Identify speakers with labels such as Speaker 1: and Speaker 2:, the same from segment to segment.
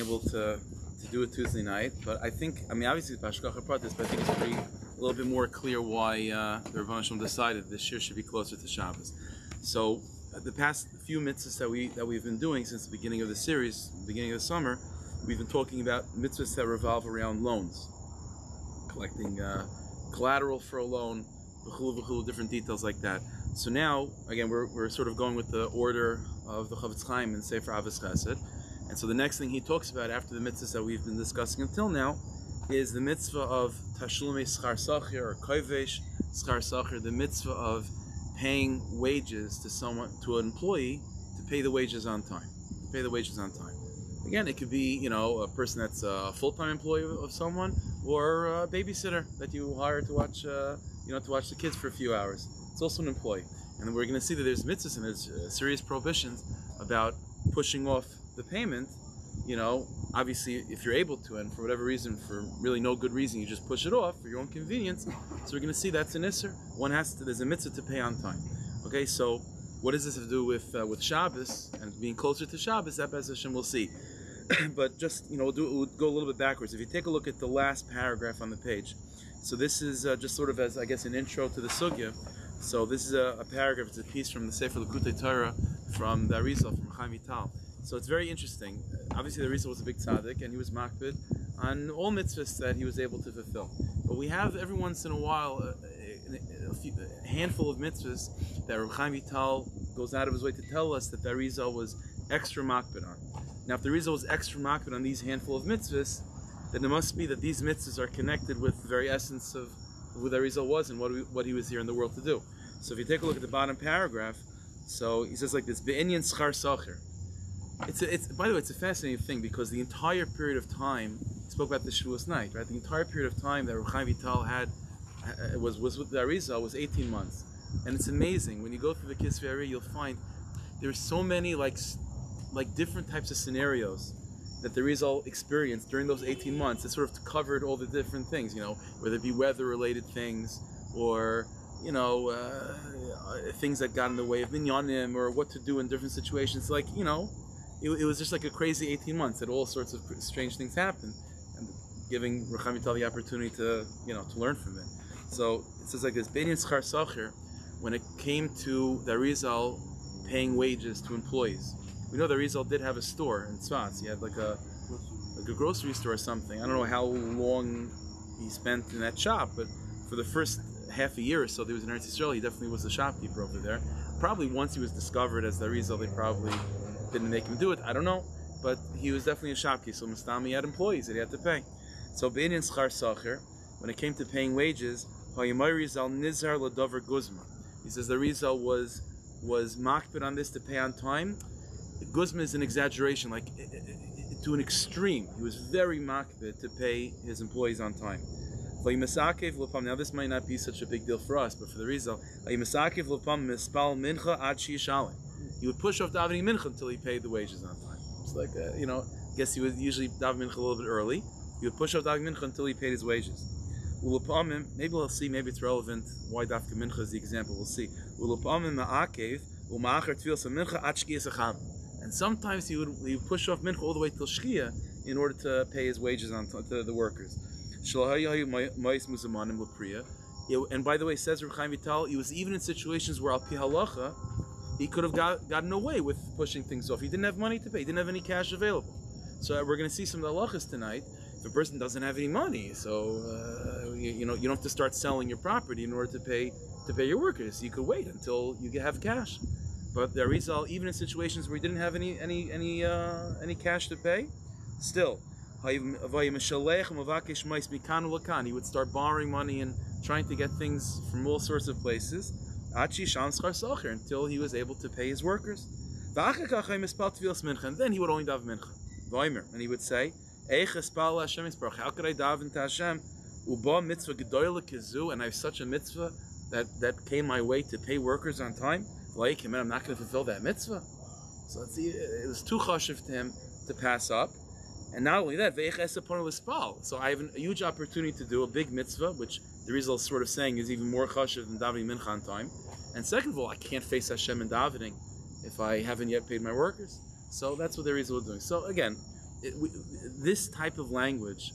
Speaker 1: able to do it Tuesday night, but I think, obviously it's Bashkacha Pratis, but I think it's a little bit more clear why the Rebbeinu Shalom decided this year should be closer to Shabbos. So the past few mitzvahs that we've been doing since the beginning of the series, beginning of the summer, we've been talking about mitzvahs that revolve around loans, collecting collateral for a loan, different details like that. So now, again, we're sort of going with the order of the Chavetz Chaim and Sefer Avos Chesed. And so the next thing he talks about after the mitzvahs that we've been discussing until now is the mitzvah of Tashlumei Schar Sachir or Kovesh Schar Sachir, the mitzvah of paying wages to an employee to pay the wages on time. Again, it could be, a person that's a full-time employee of someone, or a babysitter that you hire to watch, to watch the kids for a few hours. It's also an employee. And then we're going to see that there's mitzvahs and there's serious prohibitions about pushing off the payment. Obviously, if you're able to, and for whatever reason, for really no good reason, you just push it off for your own convenience. So we're going to see that's an isser. There's a mitzvah to pay on time. Okay, so what does this have to do with Shabbos and being closer to Shabbos? That Be'ez Hashem we'll see. But just we'll go a little bit backwards. If you take a look at the last paragraph on the page, so this is just sort of as, I guess, an intro to the sugya. So this is a paragraph. It's a piece from the Sefer L'Kutei Torah from the Arizal, from Chaim Vital. So it's very interesting. Obviously, the Arizal was a big tzaddik, and he was makbid on all mitzvahs that he was able to fulfill. But we have every once in a while a handful of mitzvahs that Reb Chaim Vital goes out of his way to tell us that the Arizal was extra makbid on. Now, if the Arizal was extra makbid on these handful of mitzvahs, then it must be that these mitzvahs are connected with the very essence of who the Arizal was and what he was here in the world to do. So if you take a look at the bottom paragraph, so he says like this: Be'inyan schar sacher. By the way, it's a fascinating thing because the entire period of time, he spoke about the Shavuos night, right? The entire period of time that Reb Chaim Vital had was with the Arizal was 18 months, and it's amazing when you go through the Kisvei Ari, you'll find there's so many like different types of scenarios that the Arizal experienced during those 18 months. It sort of covered all the different things, whether it be weather-related things or things that got in the way of minyanim or what to do in different situations. It was just like a crazy 18 months that all sorts of strange things happened, and giving Reb Chaim Vital the opportunity to learn from it. So it says like this: Be'inyan schar sacher, when it came to the Arizal paying wages to employees. We know the Arizal did have a store in Tzfat. He had like a grocery store or something. I don't know how long he spent in that shop, but for the first half a year or so that he was in Eretz Yisrael, he definitely was a shopkeeper over there. Probably once he was discovered as the Arizal, they probably didn't make him do it. I don't know, but he was definitely a shopkeeper. So Mustami had employees that he had to pay. So Be'inyan schar sacher, when it came to paying wages, Rizal nizar l'davar guzma. He says the Arizal was makbid on this to pay on time. Guzma is an exaggeration, like to an extreme. He was very makbid to pay his employees on time. Now this might not be such a big deal for us, but for the Arizal, he would push off davening mincha until he paid the wages on time. It's like, I guess he would usually daven mincha a little bit early. He would push off davening mincha until he paid his wages. Maybe we'll see, maybe it's relevant why dafka mincha is the example, we'll see. And sometimes he would push off mincha all the way till shkia in order to pay his wages to the workers. And by the way, says Reb Chaim Vital, he was even in situations where al pi halacha he could have gotten away with pushing things off. He didn't have money to pay. He didn't have any cash available. So we're going to see some of the halachas tonight. If a person doesn't have any money, so you don't have to start selling your property in order to pay your workers. You could wait until you have cash. But the Arizal, even in situations where he didn't have any cash to pay, still he would start borrowing money and trying to get things from all sorts of places until he was able to pay his workers. And then he would only daven mincha. And he would say, how could I daven to Hashem? And I have such a mitzvah that came my way to pay workers on time. I'm not going to fulfill that mitzvah. So it was too chashiv to him to pass up. And not only that, so I have a huge opportunity to do a big mitzvah, which the Arizal is sort of saying is even more chashiv than davening mincha on time. And second of all, I can't face Hashem in davening if I haven't yet paid my workers. So that's what the Arizal is doing. So again, this type of language,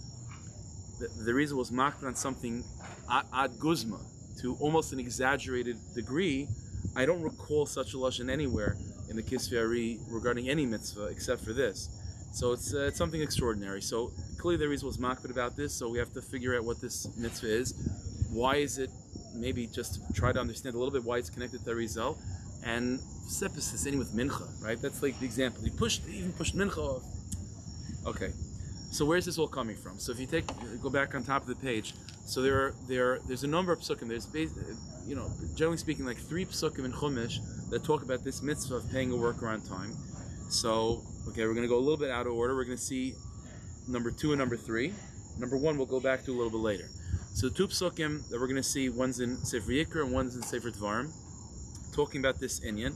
Speaker 1: the reason was makbid on something ad guzma, to almost an exaggerated degree. I don't recall such a lashon anywhere in the Kisvei Ari regarding any mitzvah except for this. So it's something extraordinary. So clearly the reason was makbid about this. So we have to figure out what this mitzvah is. Why is it? Maybe just to try to understand a little bit why it's connected to Arizal, and sepis this in with mincha, right? That's like the example. You even pushed mincha off. Okay. So where's this all coming from? So if you go back on top of the page, so there's a number of psukim. There's, generally speaking, like 3 psukim in Chumash that talk about this mitzvah of paying a worker on time. So, okay, we're going to go a little bit out of order. We're going to see number 2 and number 3. Number 1 we'll go back to a little bit later. So the 2 psukim that we're going to see, one's in Sefer Yikra and one's in Sefer Dvarim, talking about this inyan.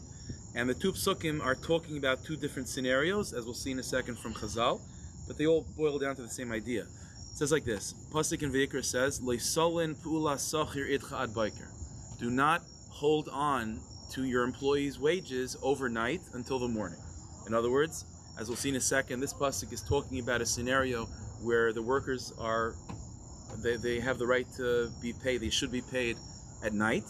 Speaker 1: And the 2 psukim are talking about 2 different scenarios, as we'll see in a second from Chazal, but they all boil down to the same idea. It says like this, Pasuk in Vayikra says, Leisolin pu'ula sachir idcha ad baiker. Do not hold on to your employees' wages overnight until the morning. In other words, as we'll see in a second, this pasuk is talking about a scenario where the workers they have the right to be paid. They should be paid at night,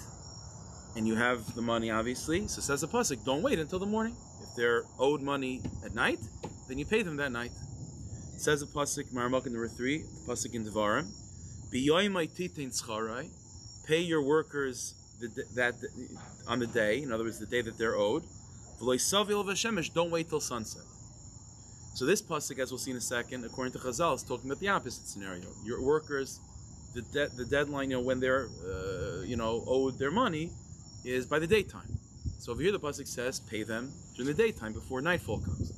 Speaker 1: and you have the money, obviously. So says the pasuk, don't wait until the morning. If they're owed money at night, then you pay them that night. It says the pasuk, Maramok number 3, the pasuk in Devarim, B'yoyim titin scharai, pay your workers on the day, in other words, the day that they're owed. V'lo yisavil v'shemesh, don't wait till sunset. So this pasuk, as we'll see in a second, according to Chazal, is talking about the opposite scenario. Your workers, the deadline, when they're, owed their money, is by the daytime. So over here the pasuk says, pay them during the daytime before nightfall comes.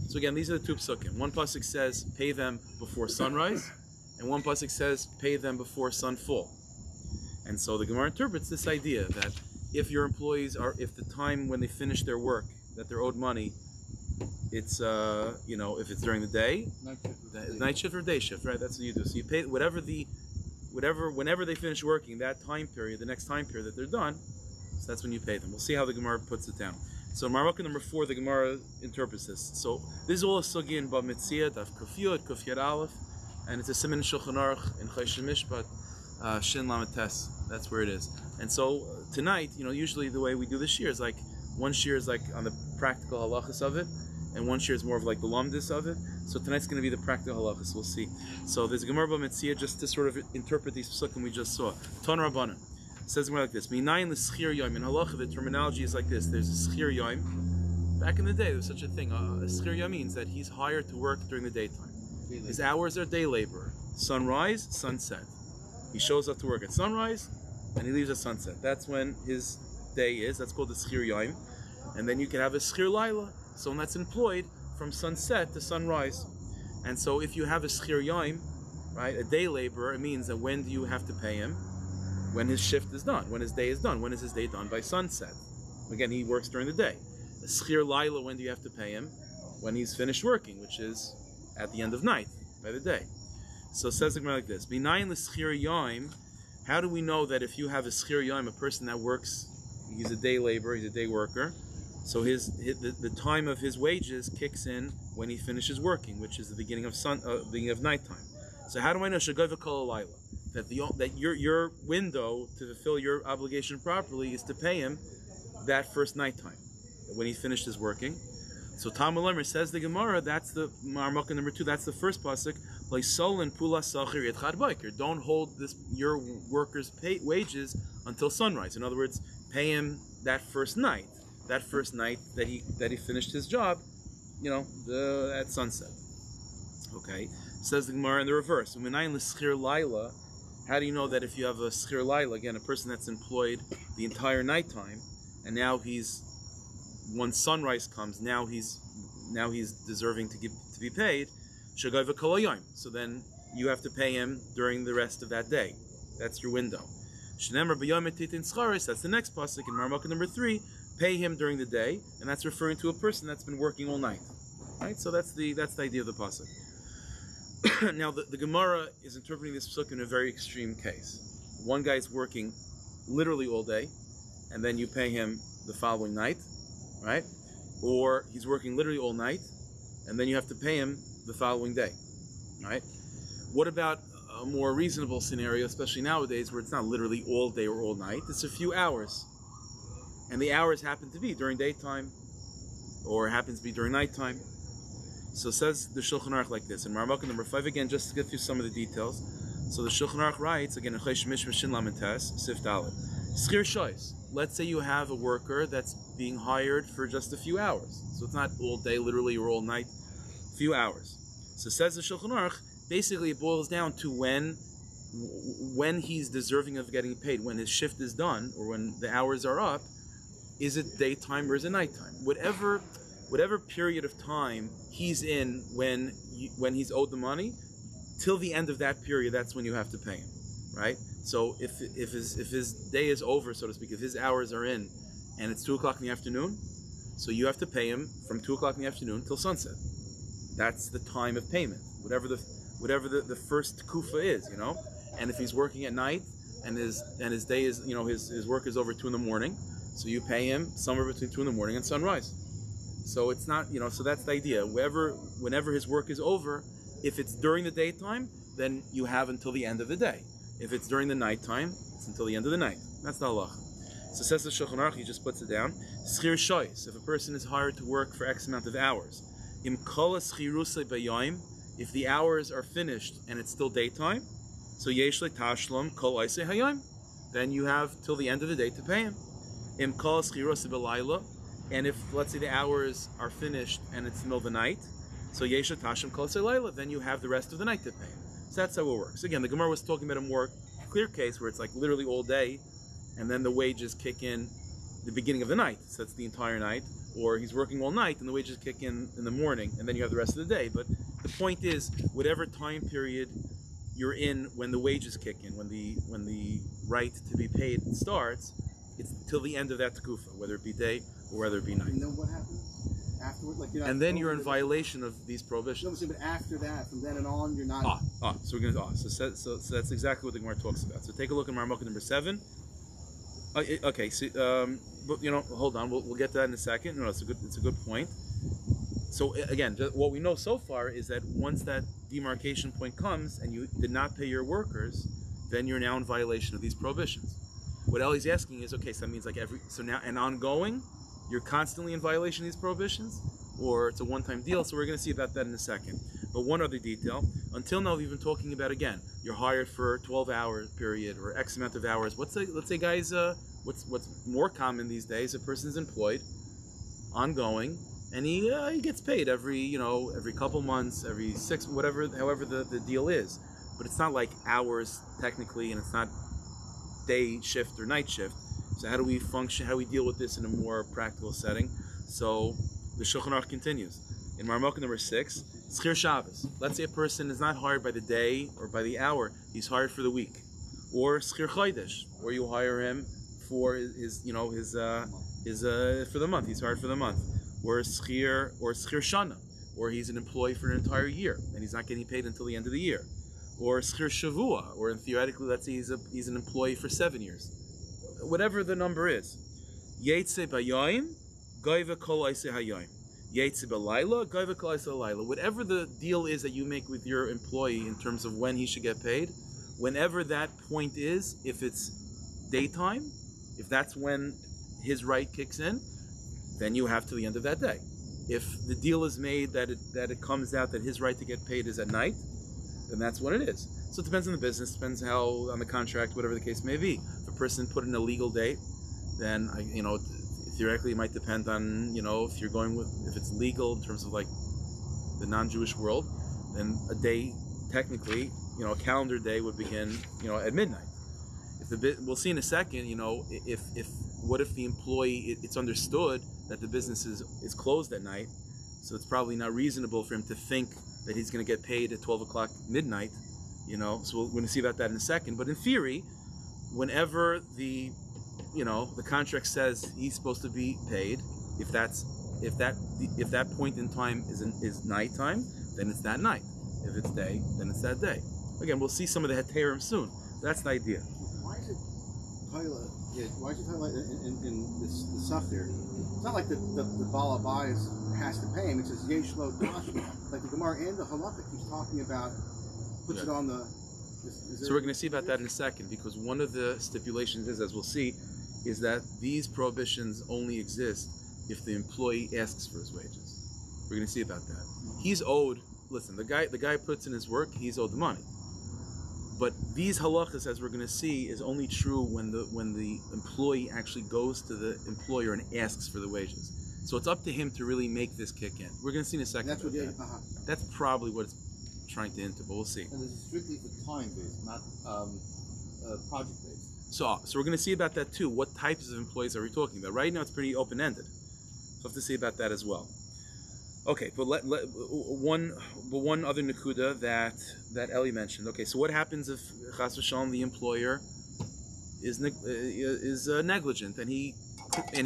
Speaker 1: So again, these are the 2 psukim. One pasuk says, pay them before sunrise, and one pasuk says, pay them before sunfall. And so the Gemara interprets this idea that if your employees if the time when they finish their work, that they're owed money, it's, if it's during the day, night shift or day shift, right? That's what you do. So you pay whenever they finish working, that time period, the next time period that they're done, so that's when you pay them. We'll see how the Gemara puts it down. So Marmukah number 4, the Gemara interprets this. So this is all a sugi in Bab Mitzia, Daf Kufiyot, Kufiyat Aleph, and it's a siman in Shulchan Aruch in Choshen Mishpat, Shin Lamed Tes. That's where it is. And so tonight, usually the way we do this year is like, one shir is like on the practical halachas of it, and one shir is more of like the lumdis of it. So tonight's going to be the practical halachas. We'll see. So there's a Gemara Bab Mitzia just to sort of interpret these psukim we just saw. Ton Rabbanan. It says more like this. Minayin l'schir yom. In halacha, the terminology is like this. There's a schir yom. Back in the day, there was such a thing. A schir yom means that he's hired to work during the daytime. His hours are day labor. Sunrise, sunset. He shows up to work at sunrise, and he leaves at sunset. That's when his day is. That's called the schir yom. And then you can have a schir laila, someone that's employed from sunset to sunrise. And so if you have a schir yom, right, a day laborer, it means that when do you have to pay him? When his shift is done, when his day is done. When is his day done? By sunset. Again, he works during the day. A schir laila, when do you have to pay him? When he's finished working, which is at the end of night, by the day. So it says like this, B'nayin l'schir yom. How do we know that if you have a schir yom, a person that works, he's a day laborer, he's a day worker, so the time of his wages kicks in when he finishes working, which is the beginning of nighttime. So how do I know shagayva kol laila? That your window to fulfill your obligation properly is to pay him that first nighttime, when he finished his working. So Talmud Lemer says the Gemara, that's the Marmukah number 2, that's the first pasuk. Don't hold your workers' wages until sunrise. In other words, pay him that first night that he finished his job, at sunset. Okay, says the Gemara in the reverse. How do you know that if you have a schir laila, again, a person that's employed the entire nighttime, and now once sunrise comes, now he's deserving to be paid, shagayva kol hayom. So then you have to pay him during the rest of that day. That's your window. Shneimar b'yom titin scharis. That's the next pasuk in Marmukah number 3. Pay him during the day, and that's referring to a person that's been working all night. Right? So that's the idea of the pasuk. Now the Gemara is interpreting this pasuk in a very extreme case. One guy's working literally all day, and then you pay him the following night, right? Or he's working literally all night, and then you have to pay him the following day, right? What about a more reasonable scenario, especially nowadays, where it's not literally all day or all night, it's a few hours. And the hours happen to be during daytime, or happens to be during nighttime. So says the Shulchan Aruch like this, in Marmukah number 5, again, just to get through some of the details. So the Shulchan Aruch writes, again, in Chesh Mishma Shin Lamed Tes, Sif Dalet, Schir Shois. Let's say you have a worker that's being hired for just a few hours. So it's not all day, literally, or all night, a few hours. So says the Shulchan Aruch, basically it boils down to when he's deserving of getting paid, when his shift is done, or when the hours are up. Is it daytime or is it nighttime? Whatever period of time he's in when he's owed the money, till the end of that period, that's when you have to pay him, right? So if his day is over, so to speak, if his hours are in, and it's 2 o'clock in the afternoon, so you have to pay him from 2 o'clock in the afternoon till sunset. That's the time of payment, whatever the first kufa is, And if he's working at night and his day is, his work is over 2 in the morning. So you pay him somewhere between 2 in the morning and sunrise. So it's not, so that's the idea. Whenever his work is over, if it's during the daytime, then you have until the end of the day. If it's during the nighttime, it's until the end of the night. That's the halacha. So says the Shulchan Aruch, he just puts it down. Schir shois, if a person is hired to work for X amount of hours. Im kol schirusei bayayim, if the hours are finished and it's still daytime, so yesh le tashlum kol eisei hayayim, then you have till the end of the day to pay him. And if, let's say, the hours are finished and it's the middle of the night, so Yesha Tashim Kol Laila, then you have the rest of the night to pay. So that's how it works. Again, the Gemara was talking about a more clear case where it's like literally all day, and then the wages kick in the beginning of the night, so that's the entire night, or he's working all night and the wages kick in the morning, and then you have the rest of the day. But the point is, whatever time period you're in when the wages kick in, when the right to be paid starts, it's till the end of that tekufa, whether it be day or whether it be night.
Speaker 2: And then what happens afterward?
Speaker 1: And then you're in violation of these prohibitions.
Speaker 2: No, but after that, from then and on, you're not.
Speaker 1: So we're going to So that's exactly what the Gemara talks about. So take a look at Marmukah number 7. Okay. So but hold on. We'll get to that in a second. No, it's a good point. So again, what we know so far is that once that demarcation point comes and you did not pay your workers, then you're now in violation of these prohibitions. What Ellie's asking is, okay, so that means now and ongoing, you're constantly in violation of these prohibitions, or it's a one-time deal. So we're going to see about that in a second. But one other detail, until now we've been talking about, again, you're hired for a 12-hour period or X amount of hours. Let's say guys, what's more common these days, a person's employed, ongoing, and he gets paid every couple months, every 6, however the deal is. But it's not like hours technically, and it's not day shift or night shift. So how do we function? How do we deal with this in a more practical setting? So the Shulchan Aruch continues in Marmukah number 6. Schir Shabbos. Let's say a person is not hired by the day or by the hour; he's hired for the week, or Schir Chodesh, or you hire him for his for the month. He's hired for the month, or Schir Shana, or he's an employee for an entire year and he's not getting paid until the end of the year. Or Schir Shavua, or theoretically, let's say he's an employee for 7 years. Whatever the number is. Yetze Bayayim, Gaiva Kol Eisei Hayayim. Yetze Balayla, Gaiva Kol Eisei Layla. Whatever the deal is that you make with your employee in terms of when he should get paid, whenever that point is, if it's daytime, if that's when his right kicks in, then you have to the end of that day. If the deal is made that it comes out that his right to get paid is at night, then that's what it is. So it depends on the business, depends on the contract, whatever the case may be. If a person put in a legal date, then theoretically it might depend on if it's legal in terms of like the non-Jewish world, then a day technically, a calendar day would begin at midnight. We'll see in a second, what if the employee, it's understood that the business is closed at night, so it's probably not reasonable for him to think that he's going to get paid at 12 o'clock midnight, so we're going to see about that in a second. But in theory, whenever the contract says he's supposed to be paid, if that point in time is nighttime, then it's that night. If it's day, then it's that day. Again, we'll see some of the heterim soon. That's the idea.
Speaker 2: Why is it Toila Yeah, why don't you talk about in this the stuff there? It's not like the Baal Abayis has to pay him. It says Yesh Lo Dashma. Like the Gemara and the Halakha keeps talking about, puts it on the.
Speaker 1: So we're going to see about that in a second, because one of the stipulations is, as we'll see, is that these prohibitions only exist if the employee asks for his wages. We're going to see about that. He's owed. Listen, the guy puts in his work. He's owed the money. But these halachas, as we're going to see, is only true when the employee actually goes to the employer and asks for the wages. So it's up to him to really make this kick in. We're going to see in a second.
Speaker 2: That's what
Speaker 1: That's probably what it's trying to enter, but we'll see.
Speaker 3: And this is strictly for time-based, not project-based.
Speaker 1: So we're going to see about that too. What types of employees are we talking about? Right now, it's pretty open-ended. So we'll have to see about that as well. Okay, but one other nakuda that Eli mentioned. Okay, so what happens if chas v'shalom the employer is negligent and he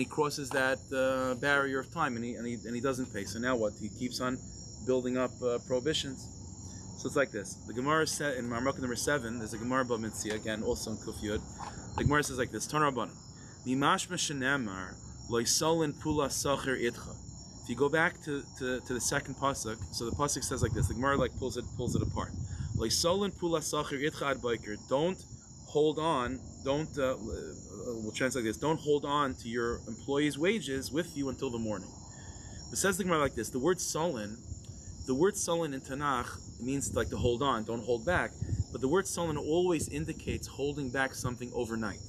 Speaker 1: crosses that barrier of time and he doesn't pay? So now what? He keeps on building up prohibitions. So it's like this. The Gemara said in Marmuk number 7. There's a Gemara Bava Metzia, again also in Kuf Yud. The Gemara says like this: Tana Rabbanan, Mimashma shenemar lo yisolin pula sacher idcha. If you go back to the second pasuk, so the pasuk says like this. The Gemara pulls it apart. We'll translate this. Don't hold on to your employee's wages with you until the morning. It says the Gemara like this. The word sullen in Tanakh means like to hold on, don't hold back. But the word sullen always indicates holding back something overnight.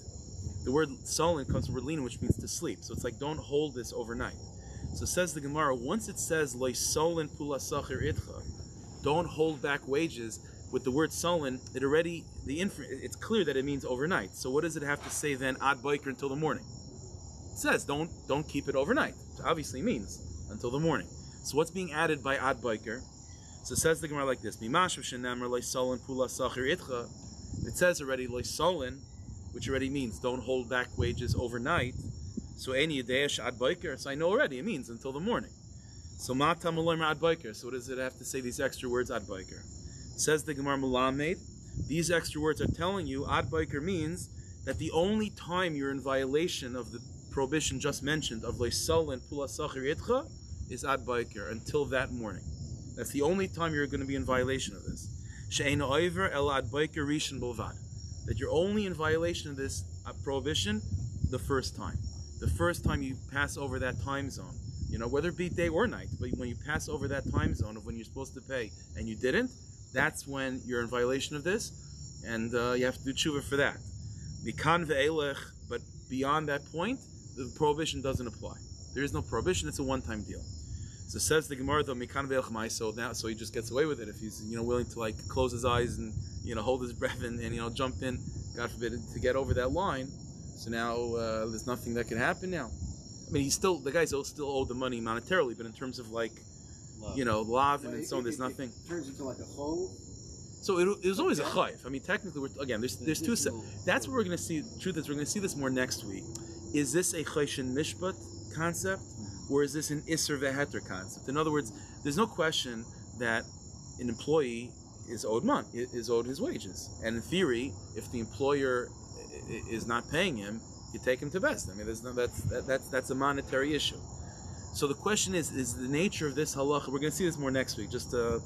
Speaker 1: The word sullen comes from word lina, which means to sleep. So it's like don't hold this overnight. So says the Gemara, once it says Lo Solin Pula Sacher Idcha, don't hold back wages, with the word sullen, it's clear that it means overnight. So what does it have to say then ad biker until the morning? It says don't keep it overnight. It obviously means until the morning. So what's being added by ad biker? So says the Gemara like this: Mimash v'shenamer Lo Solin Pula Sacher Idcha. It says already Lo Solin, which already means don't hold back wages overnight. So any yadesh ad biker. So I know already it means until the morning. So matam aloymer ad biker. So what does it have to say? These extra words ad biker. Says the Gemara Melamed. These extra words are telling you ad biker means that the only time you're in violation of the prohibition just mentioned of leisal and pula sacher yitcha is ad biker until that morning. That's the only time you're going to be in violation of this. She'eino oiver el ad biker rishon bolvad. That you're only in violation of this prohibition the first time. The first time you pass over that time zone, whether it be day or night, but when you pass over that time zone of when you're supposed to pay and you didn't, that's when you're in violation of this, and you have to do tshuva for that. Mikan ve'elech, but beyond that point, the prohibition doesn't apply. There is no prohibition; it's a one-time deal. So says the Gemara, though, mikan ve'elech mai, so he just gets away with it if he's willing to close his eyes and hold his breath and jump in, God forbid, to get over that line. So now there's nothing that can happen now. I mean, the guy's still owed the money monetarily, but in terms of lav and so on, there's nothing.
Speaker 2: It turns into like a chov.
Speaker 1: So it was always a chayv. I mean, technically, there's two. That's what we're going to see. The truth is, we're going to see this more next week. Is this a chayshin mishpat concept, or is this an isser veheter concept? In other words, there's no question that an employee is owed his wages, and in theory, if the employer is not paying him, you take him to best. I mean, that's a monetary issue. So the question is the nature of this halacha? We're going to see this more next week. Just to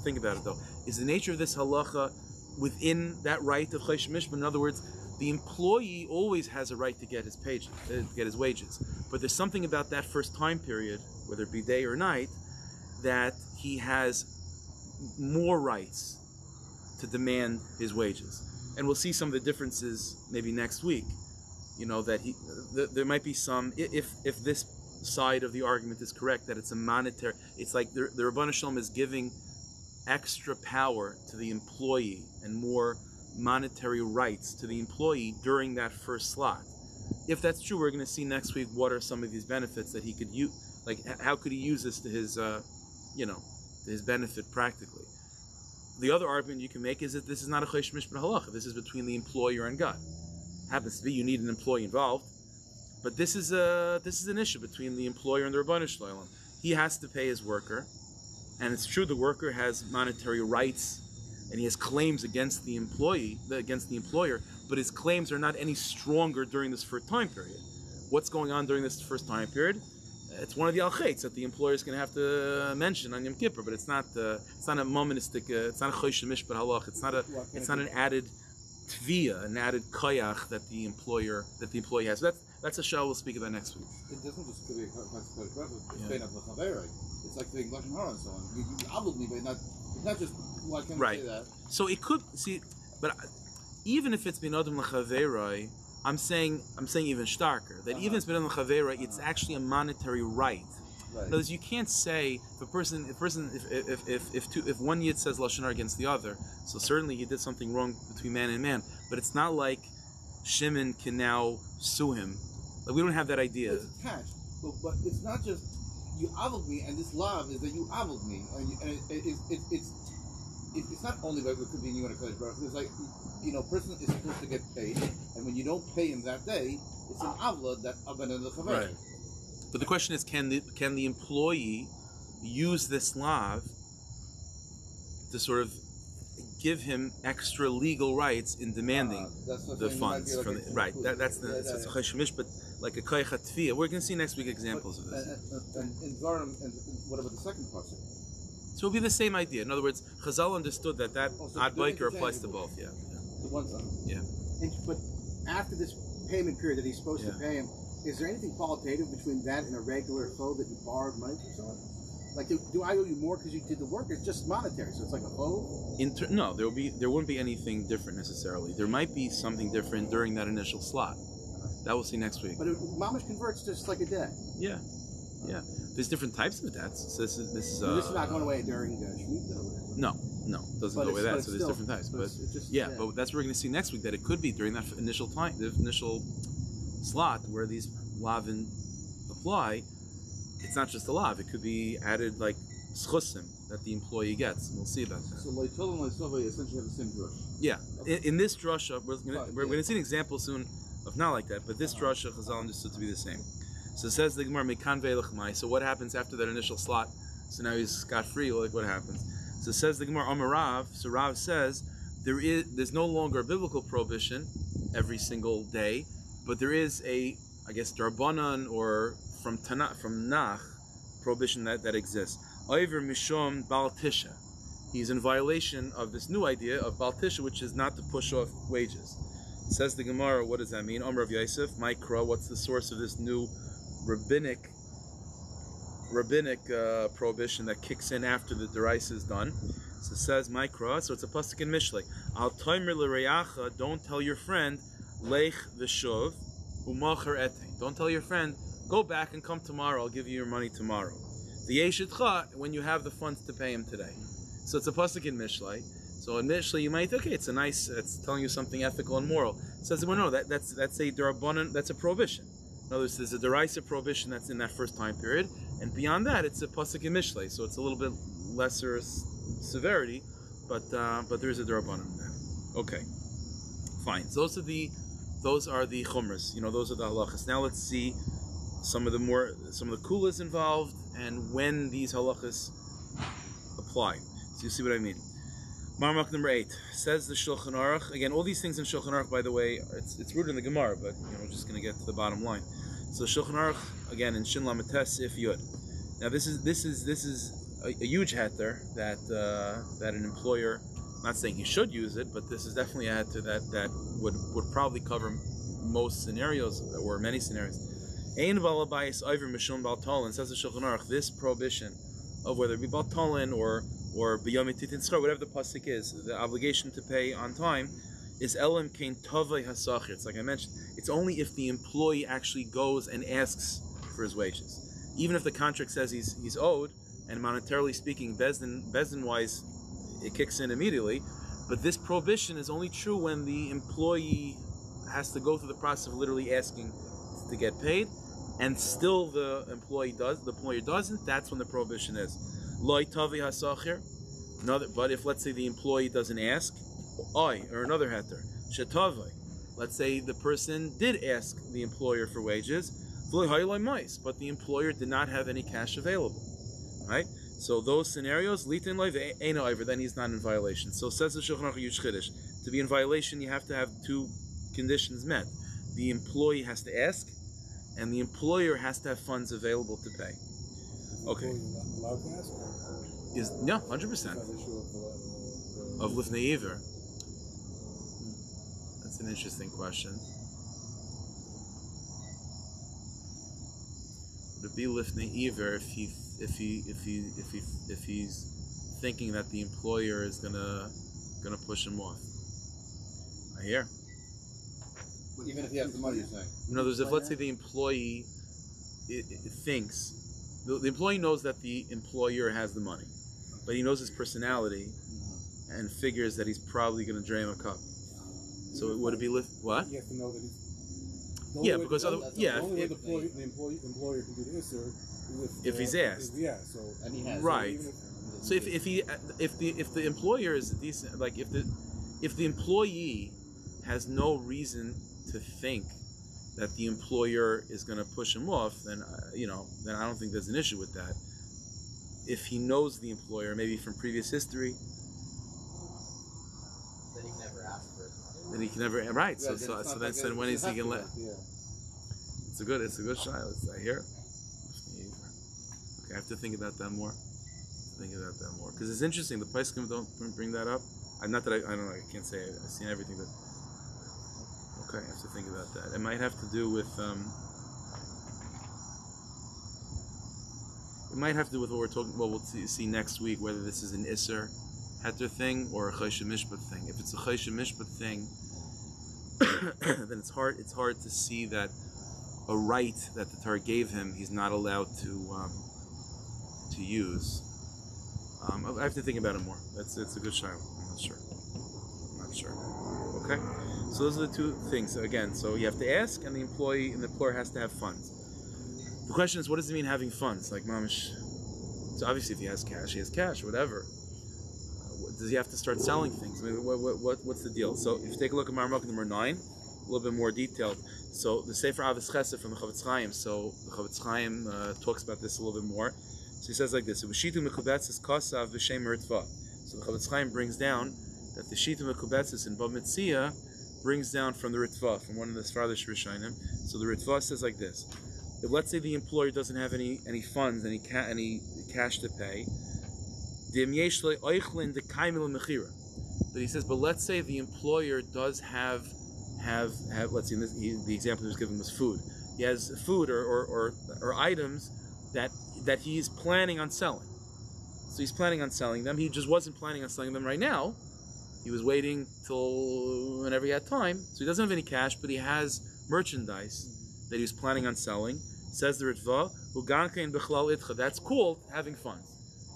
Speaker 1: think about it though, is the nature of this halacha within that right of chaysh mishpat? In other words, the employee always has a right to get his wages, but there's something about that first time period, whether it be day or night, that he has more rights to demand his wages. And we'll see some of the differences maybe next week. There might be some, if this side of the argument is correct, that it's a monetary, it's like the Rabbanah Shalom is giving extra power to the employee and more monetary rights to the employee during that first slot. If that's true, we're going to see next week what are some of these benefits that he could use, like how could he use this to his, to his benefit practically. The other argument you can make is that this is not a chaysh mishpat halacha. This is between the employer and God. Happens to be you need an employee involved, but this is an issue between the employer and the Rabbanah Shalom. He has to pay his worker, and it's true the worker has monetary rights and he has claims against the employer. but his claims are not any stronger during this first time period. What's going on during this first time period? It's one of the al-chaitz that the employer is going to have to mention on Yom Kippur, but it's not a momenistic, it's not a chosh mishpat halach. It's not an added tvia, an added koyach that the employee has. So that's a shah we'll speak about next week.
Speaker 3: It doesn't just be it's like saying lashon hara and so on. You obliged me, but not just why can't I say that?
Speaker 1: So it could see, but even if it's bin adam l'chaveroi, I'm saying even starker that even if it's bin adam l'chaveroi, it's actually a monetary right.
Speaker 3: Right.
Speaker 1: In other words, you can't say if one yid says lashon hara against the other, so certainly he did something wrong between man and man. But it's not like Shimon can now sue him. Like we don't have that idea.
Speaker 3: It's attached, but it's not just you avled me, and this love is that you avled me, and it's not only that it could be you and a Kodesh Baruch Hu. It's like person is supposed to get paid, and when you don't pay him that day, it's an avla that aben the chaver.
Speaker 1: Right. But the question is, can the employee use this lav to sort of give him extra legal rights in demanding the funds from the, right? That's a cheshmish, but like a koyach tefiyah. We're going to see next week examples of this.
Speaker 3: And in Zarim, and what about the second part?
Speaker 1: So it'll be the same idea. In other words, Chazal understood that ad biker applies to both. Yeah.
Speaker 3: The one side.
Speaker 1: Yeah.
Speaker 2: But after this payment period that he's supposed to pay him, is there anything qualitative between that and a regular flow that you borrowed money from someone? Like, do I owe you more because you did the work? It's just monetary, so it's like a flow.
Speaker 1: No, there wouldn't be anything different necessarily. There might be something different during that initial slot. That we'll see next week.
Speaker 2: But mamash converts just like a debt.
Speaker 1: Yeah. There's different types of debts. So this is
Speaker 2: not going away during Shemitah.
Speaker 1: No, it doesn't go away that. So there's different types. But that's what we're going to see next week. That it could be during that initial time, the initial slot where these lavin apply. It's not just a lav. It could be added like schusim that the employee gets. And we'll see about that.
Speaker 3: So Leitol and Leisova essentially have the same drush.
Speaker 1: Yeah. In this drasha, we're going to see an example soon of not like that. But this drasha, Chazal understood to be the same. So it says the Gemara mekan ve'lechmai. So what happens after that initial slot? So now he's scot free. Like what happens? So it says the Gemara Amar Rav. So Rav says there's no longer a biblical prohibition every single day, but there is a darbanan or from Nach prohibition that exists. Oiver mishom bal tisha. He's in violation of this new idea of bal tisha, which is not to push off wages. It says the Gemara, what does that mean? Amar of Yosef, Mikra. What's the source of this new rabbinic prohibition that kicks in after the deraisa is done? So it says Mikra. So it's a pasuk in Mishlei. Al toimer l'reyacha. Don't tell your friend lech v'shuv u'macher etein. Don't tell your friend, go back and come tomorrow. I'll give you your money tomorrow. The yeshitcha, when you have the funds to pay him today. So it's a pasuk in Mishlei. So in Mishlei you might think, okay, it's telling you something ethical and moral. It says, well, no, that's a derabanan, that's a prohibition. In other words, there's a deraisa prohibition that's in that first time period, and beyond that, it's a pasuk in Mishlei. So it's a little bit lesser severity, but there is a derabanan there. Okay, fine. So those are the chumras. Those are the halachas. Now let's see some of the kulas involved and when these halachas apply. So you see what I mean. Marmak number 8 says the Shulchan Aruch. Again, all these things in Shulchan Aruch, by the way, it's rooted in the Gemara, but we're just going to get to the bottom line. So Shulchan Aruch again in Shin Lametes If Yud. Now this is a huge heter that an employer. I'm not saying he should use it, but this is definitely a heter that would probably cover most scenarios or many scenarios. Ein balabayis over mishum baltolin, says the Shulchan Aruch. This prohibition of whether it be baltolin or b'yom titin schar, whatever the pasuk is, the obligation to pay on time is elam kein tovei hasachir. It's like I mentioned. It's only if the employee actually goes and asks for his wages, even if the contract says he's owed, and monetarily speaking, bezdin wise, it kicks in immediately. But this prohibition is only true when the employee has to go through the process of literally asking to get paid, and still the employer doesn't. That's when the prohibition is. Loi tavi hasachir. But if, let's say, the employee doesn't ask, or another heter, shetavai. Let's say the person did ask the employer for wages, but the employer did not have any cash available. Right? So those scenarios, litin loiv eino iver, then he's not in violation. So says the Shulchan Aruch Yush Chiddush, to be in violation, you have to have two conditions met. The employee has to ask, and the employer has to have funds available to pay. Okay.
Speaker 4: Allowed to ask?
Speaker 1: Is no 100% of lifnei iver. That's an interesting question. Would it be lifnei iver if he's thinking that the employer is gonna push him off? I hear.
Speaker 3: Even if he has the money, you're saying.
Speaker 1: In other words, if let's say the employee thinks the employee knows that the employer has the money, but he knows his personality and figures that he's probably going to drain him a cup. So would it be what?
Speaker 4: You have to know that he's.
Speaker 1: Yeah, because
Speaker 4: the only way the employer can do the isser is
Speaker 1: if he's asked.
Speaker 4: So
Speaker 3: and he has.
Speaker 1: Right. So if the employer is decent, like if the employee has no reason to think that the employer is going to push him off, then then I don't think there's an issue with that. If he knows the employer, maybe from previous history,
Speaker 5: then he can never ask for it.
Speaker 1: then he can never right.
Speaker 3: Yeah,
Speaker 1: So then when is he going to let?
Speaker 3: Yeah.
Speaker 1: It's a good shayla. I hear. Okay, I have to think about that more. Because it's interesting. The Paiskim don't bring that up. Not that I don't know. I can't say I've seen everything, but okay, I have to think about that. It might have to do with what we're talking. Well, we'll see next week whether this is an Isser Heter thing or a Choshen Mishpat thing. If it's a Choshen Mishpat thing, then it's hard to see that a right that the Torah gave him, he's not allowed to use. I have to think about it more. It's a good shayla. I'm not sure. Okay. So those are the two things. Again, so you have to ask, and the employer has to have funds. The question is, what does it mean having funds? Like mamish. So obviously, if he has cash, whatever. Does he have to start selling things? I mean, what's the deal? So if you take a look at Marmuk number 9, a little bit more detailed. So the Sefer Avis Chesed from the Chavetz Chaim. So the Chavetz Chaim talks about this a little bit more. So he says like this: "V'shitu mekubetzes kasav v'shem ritva." So the Chavetz Chaim brings down that the shitu mekubetzes in Bava Metzia brings down from the ritva, from one of the Sfaradish Rishonim. So the ritva says like this: if let's say the employer doesn't have any funds, any cash to pay, but he says, but let's say the employer does have let's see, the example he was given was food. He has food or items that he's planning on selling. So he's planning on selling them. He just wasn't planning on selling them right now. He was waiting till whenever he had time. So he doesn't have any cash, but he has merchandise that he was planning on selling. Says the Ritva, that's cool, having funds.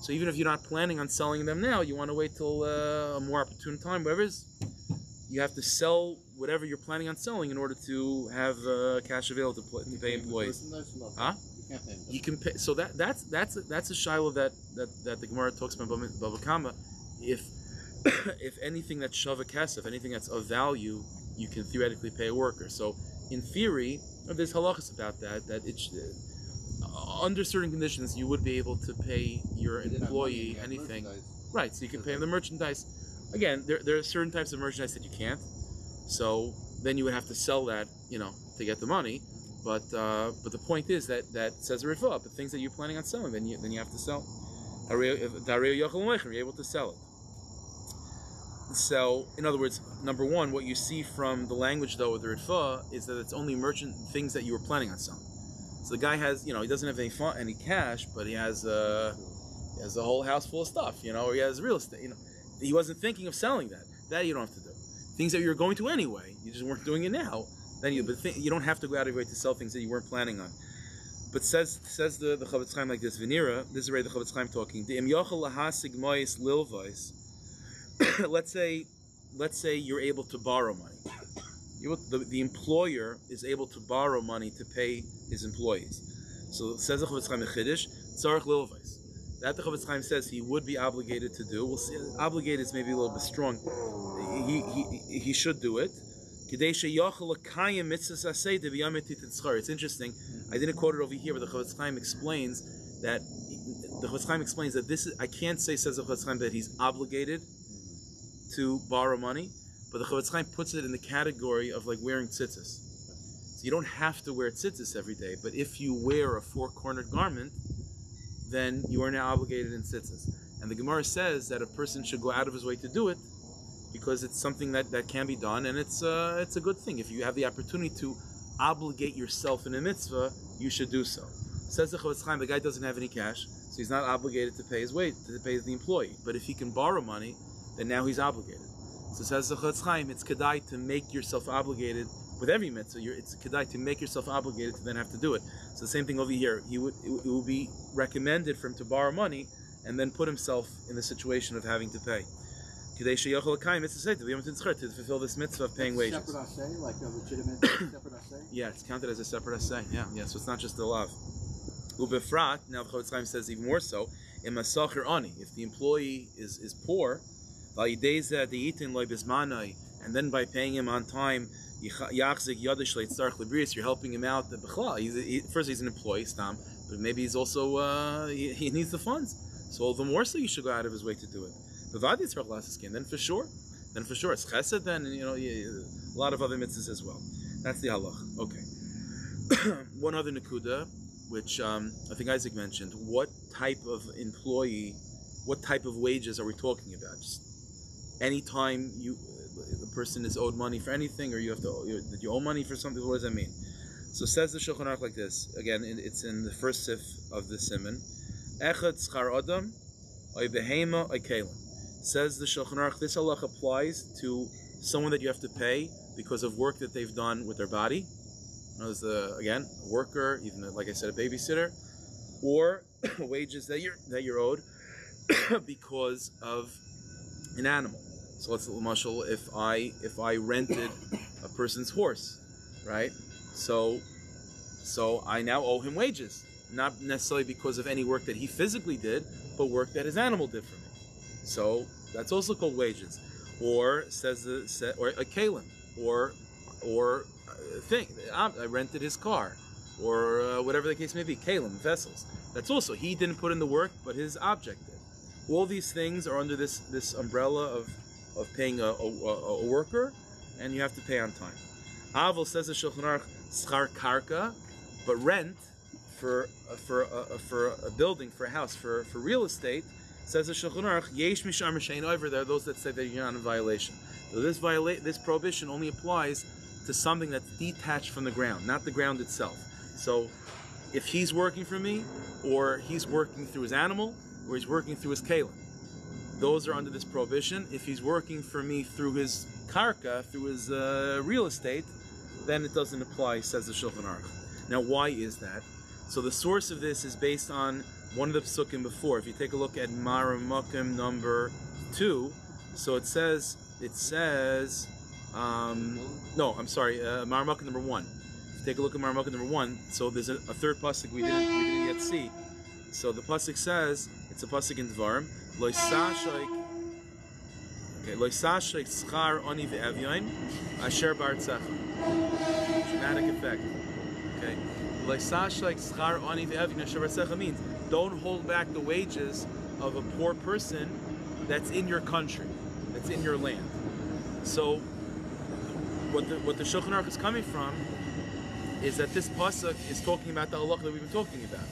Speaker 1: So even if you're not planning on selling them now, you want to wait till a more opportune time, whatever it is, you have to sell whatever you're planning on selling in order to have cash available to pay employees. Huh? You can pay. So that's a shiloh that the Gemara talks about Bava Kama. If anything that's shava kesef, anything that's of value, you can theoretically pay a worker. So in theory, there's halachas about that it's under certain conditions you would be able to pay your employee anything. Right, so you can pay them the merchandise. Again, there are certain types of merchandise that you can't. So then you would have to sell that, to get the money. But the point is that says a ritva, but things that you're planning on selling, then you have to sell. You're able to sell it. So, in other words, number one, what you see from the language though with the ritva is that it's only things that you were planning on selling. So the guy has, he doesn't have any cash, but he has a whole house full of stuff, or he has real estate. He wasn't thinking of selling that. That you don't have to do. Things that you're going to anyway, you just weren't doing it now. Then you don't have to go out of your way to sell things that you weren't planning on. But says the Chavetz Chaim like this, Venera, this is already the Chavetz Chaim talking. Let's say you're able to borrow money. The employer is able to borrow money to pay his employees. So it says the Chavetz Chaim in Chiddush, tzarich lilvais. That the Chavetz Chaim says he would be obligated to do. We'll see. Obligated is maybe a little bit strong. He should do it. It's interesting. I didn't quote it over here, but the Chavetz Chaim explains that this is. I can't say, says the Chavetz Chaim, that he's obligated to borrow money, but the Chavetz Chaim puts it in the category of like wearing tzitzis. So you don't have to wear tzitzis every day, but if you wear a four-cornered garment, then you are now obligated in tzitzis. And the Gemara says that a person should go out of his way to do it because it's something that can be done, and it's a good thing. If you have the opportunity to obligate yourself in a mitzvah, you should do so. Says the Chavetz Chaim, the guy doesn't have any cash, so he's not obligated to pay his wage, to pay the employee. But if he can borrow money, then now he's obligated. So says the Chavetz Chaim, it's kedai to make yourself obligated with every mitzvah. It's kedai to make yourself obligated to then have to do it. So the same thing over here. It would be recommended for him to borrow money and then put himself in the situation of having to pay. To fulfill this mitzvah of paying wages.
Speaker 2: Separate assay, like a legitimate separate assay?
Speaker 1: Yeah, it's counted as a separate assay. Yeah, so it's not just a lav. Ubefrat, now the Chavetz Chaim says even more so, in masacher ani, if the employee is poor, and then by paying him on time, you're helping him out. First, he's an employee, but maybe he's also he needs the funds. So the more so, you should go out of his way to do it. Then for sure, it's chesed. Then a lot of other mitzvahs as well. That's the halach. Okay. One other nekuda, which I think Isaac mentioned. What type of employee, what type of wages are we talking about? Just anytime the person is owed money for anything, or did you owe money for something? What does that mean? So says the Shulchan Aruch like this. Again, it's in the first sif of the Siman. Echad schar adam, oy behema oy kelim. Says the Shulchan Aruch, this halach applies to someone that you have to pay because of work that they've done with their body. Again, a worker, even like I said, a babysitter, or wages that you're owed because of an animal. So let's mashal, if I rented a person's horse, right? So I now owe him wages, not necessarily because of any work that he physically did, but work that his animal did for me. So that's also called wages. Or or a kalim, or thing. I rented his car, or whatever the case may be. Kalim, vessels. That's also, he didn't put in the work, but his object did. All these things are under this umbrella of paying a worker, and you have to pay on time. Avil says the Shulchan Aruch, schar karka, but rent for a building, for a house, for real estate, says the Shulchan Aruch, yesh mishar m'shein over. There are those that say that you're not in violation. So this prohibition only applies to something that's detached from the ground, not the ground itself. So if he's working for me, or he's working through his animal, or he's working through his kalim, those are under this prohibition. If he's working for me through his karka, through his real estate, then it doesn't apply, says the Shulchan Aruch. Now, why is that? So the source of this is based on one of the psukim before. If you take a look at Maramakim number 2, so it says, Maramakim number 1. If you take a look at Maramakim number 1, so there's a third pasuk we didn't yet see. So the pasuk says, it's a pasuk in Dvarim, Lo sashayk schar ani ve'evyain asher ba'artzecha. Dramatic effect. Okay. Lo sashayk schar ani ve'evyain asher ba'artzecha means don't hold back the wages of a poor person that's in your country, that's in your land. So what the Shulchan Aruch is coming from is that this pasuk is talking about the halach that we've been talking about.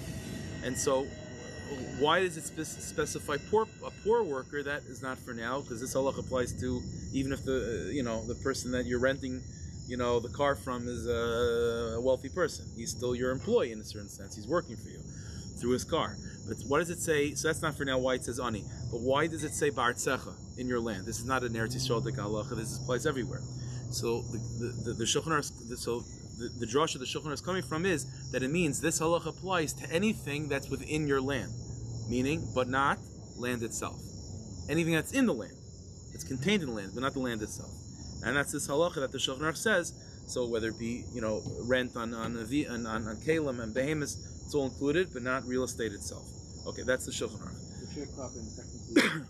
Speaker 1: And so why does it specify a poor worker? That is not for now, because this halach applies to even if the person that you're renting the car from is a wealthy person. He's still your employee in a certain sense. He's working for you through his car. But what does it say? So that's not for now why it says ani. But why does it say ba'artzecha, in your land? This is not an Eretz Yisrael halacha. This applies everywhere. So the Shulchan Aruch, the drush of the Shulchan Aruch is coming from is that it means this halacha applies to anything that's within your land, meaning, but not land itself. Anything that's in the land, it's contained in the land, but not the land itself. And that's this halacha that the Shulchan Aruch says. So whether it be rent on kalim and behemoths, it's all included, but not real estate itself. Okay, that's the Shulchan Aruch.
Speaker 3: The sharecropping technically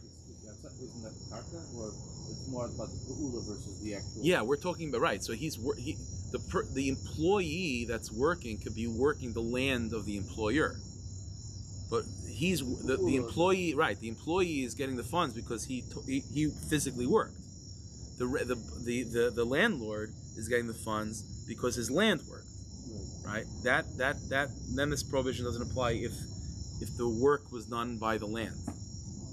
Speaker 3: isn't that karka, or it's more about the ula versus the actual?
Speaker 1: Yeah, we're talking about right. So the employee that's working could be working the land of the employer, but he's the employee. Right, the employee is getting the funds because he physically worked. the landlord is getting the funds because his land worked, right? That then this prohibition doesn't apply if the work was done by the land.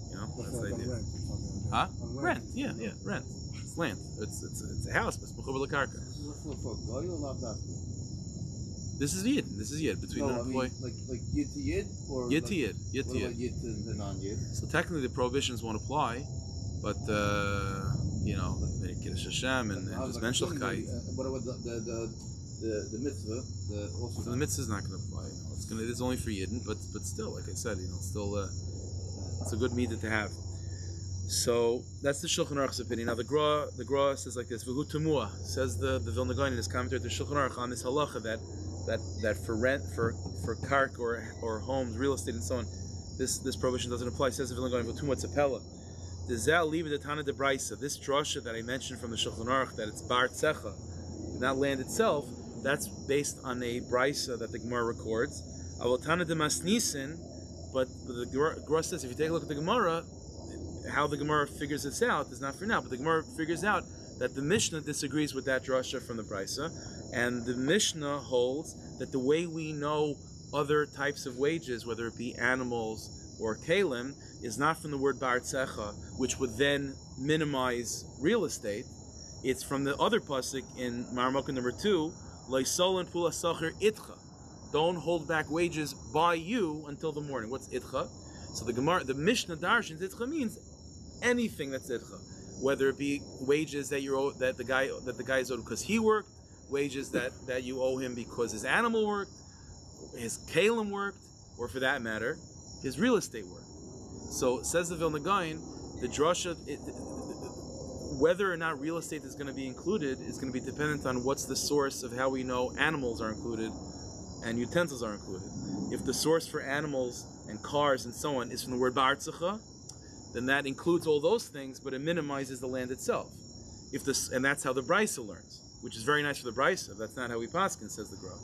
Speaker 1: You know, that's the idea.
Speaker 4: Rent or something like that.
Speaker 1: Huh?
Speaker 4: On
Speaker 1: Rent, yeah, rent. It's land. It's a house, but it's mechuber l'karka.
Speaker 3: This is also for goy or lav dafka?
Speaker 1: This is yid. This is yid between
Speaker 3: No,
Speaker 1: an
Speaker 3: I
Speaker 1: employee.
Speaker 3: mean, like yid to yid or
Speaker 1: Yid
Speaker 3: like,
Speaker 1: to yid. Yid
Speaker 3: what
Speaker 1: to
Speaker 3: about
Speaker 1: yid.
Speaker 3: yid to the non-yid?
Speaker 1: So technically the prohibitions won't apply, but you know, the Kiddush Hashem and just Menschlichkeit.
Speaker 3: What about the mitzvah? Also
Speaker 1: So the mitzvah is not going to apply. You know, it's only for Yidden, but still, like I said, you know, still it's a good mitzvah to have. So that's the Shulchan Aruch's opinion. Now the Gra says like this: V'hu Temua, says the Vilna Gaon in his commentary to Shulchan Aruch on this halacha that for rent for kark or homes, real estate and so on, this prohibition doesn't apply. Says the Vilna Gaon, V'hu Temua Tzapela. The Zal leave the Tana de Braisa. This drasha that I mentioned from the Shulchan Aruch that it's bar tzecha, not land itself. That's based on a Braisa that the Gemara records. Avol Tana de Masnisin, but the Gra says if you take a look at the Gemara, how the Gemara figures this out is not for now, but the Gemara figures out that the Mishnah disagrees with that drasha from the Braisa, and the Mishnah holds that the way we know other types of wages, whether it be animals or kalim, is not from the word bar tzecha, which would then minimize real estate. It's from the other pasuk in Marmukah number 2, Loisol and Pula Sacher Itcha. Don't hold back wages by you until the morning. What's Itcha? So the Mishnah Darshans, Itcha means anything that's Itcha. Whether it be wages that the guy is owed because he worked, wages that you owe him because his animal worked, his kalim worked, or for that matter, his real estate worked. So says the Vilna Gaon, the drasha, whether or not real estate is going to be included is going to be dependent on what's the source of how we know animals are included and utensils are included. If the source for animals and cars and so on is from the word ba'artzacha, then that includes all those things, but it minimizes the land itself. And that's how the Brisa learns, which is very nice for the Brisa. That's not how we paskin, says the Gra.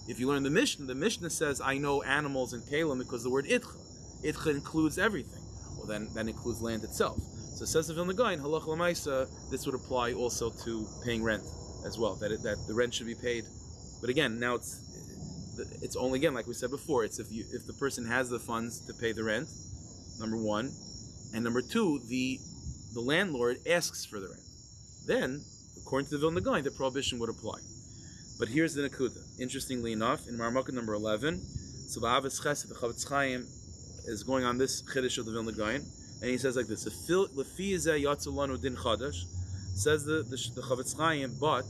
Speaker 1: If you learn the Mishnah says, I know animals and kalim because the word itcha. Itcha includes everything. Well, then that includes land itself. So it says the Vilna Gaon, halach l'maisa, this would apply also to paying rent as well, that the rent should be paid. But again, now it's only, again, like we said before, it's if the person has the funds to pay the rent, number one, and number two, the landlord asks for the rent. Then, according to the Vilna Gaon, the prohibition would apply. But here's the Nakuda. Interestingly enough, in Marmukah number 11, so the Ahavas Chesed, the Chavetz Chaim, is going on this Chiddush of the Vilna Gaon, and he says like this: Lefi zeh yatzu lanu din chadash, says the Chavetz Chaim, but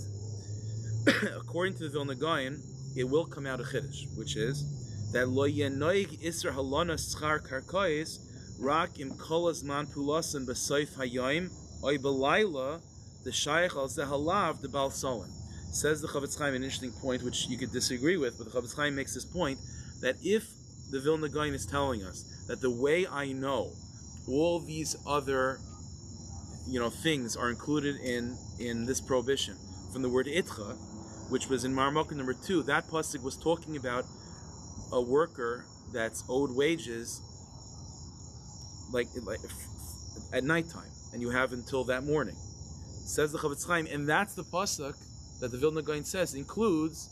Speaker 1: according to the Vilna Gaon, it will come out a Chiddush, which is that lo yenoig isra halana schar karkais rak im kol hazman pulasan b'soif hayom oy b'layla the shaykh al zeh halav the bal solen. Says the Chavetz Chaim, an interesting point which you could disagree with, but the Chavetz Chaim makes this point that if the Vilna Gaon is telling us that the way I know all these other, things are included in this prohibition from the word itcha, which was in Marmukah number 2, that pasuk was talking about a worker that's owed wages like at nighttime, and you have until that morning. Says the Chavetz Chaim, and that's the pasuk that the Vilna Gaon says includes